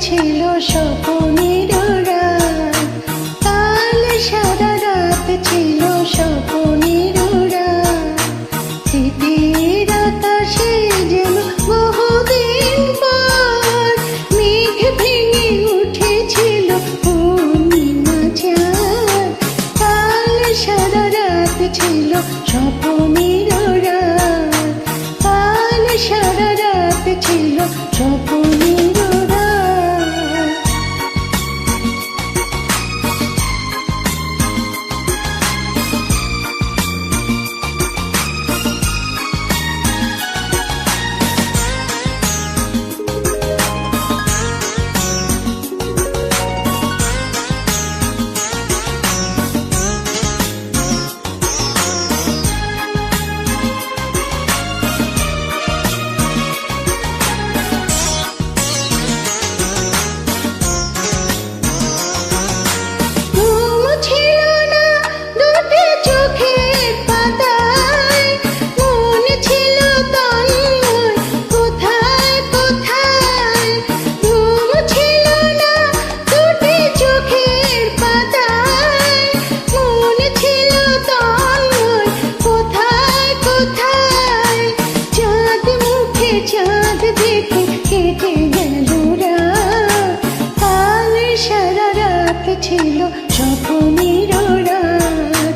ছিল স্বপ্নের রাত, কাল সারা রাত ছিল স্বপ্নের রাত। শীতের আকাশে যেন বহুদিন পর মেঘ ভেঙে উঠেছিল পূর্ণিমা চাঁদ। কাল সারা রাত ছিল স্বপ্নের রাত, কাল সারা রাত ছিল স্বপ্নের রাত। চাঁদ দেখে কেটে গেল রাত, কাল সারা রাত ছিল স্বপ্নের রাত।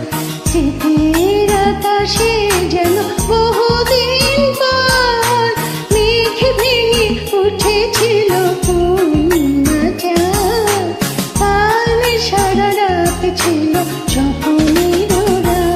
শীতের আকাশে যেন বহুদিন পর মেঘ ভেঙে উঠেছিল পূর্ণিমা চাঁদ। কাল সারা রাত ছিল স্বপ্নের রাত।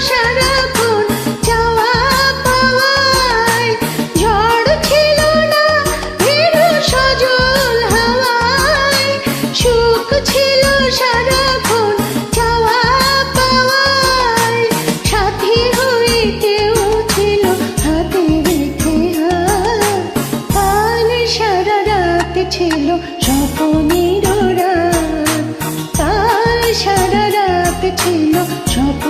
সারাক্ষণ চাওয়া পাওয়ায় ঝড় ছিল না, ভেরো সজল হাওয়ায় সুখ ছিল সারাক্ষণ চাওয়া পাওয়ায়। সাথী হয়ে কেউ ছিল হাতে রেখে হাত, কাল সারা রাত ছিল স্বপ্নের রাত, কাল সারা রাত ছিল স্বপ্ন।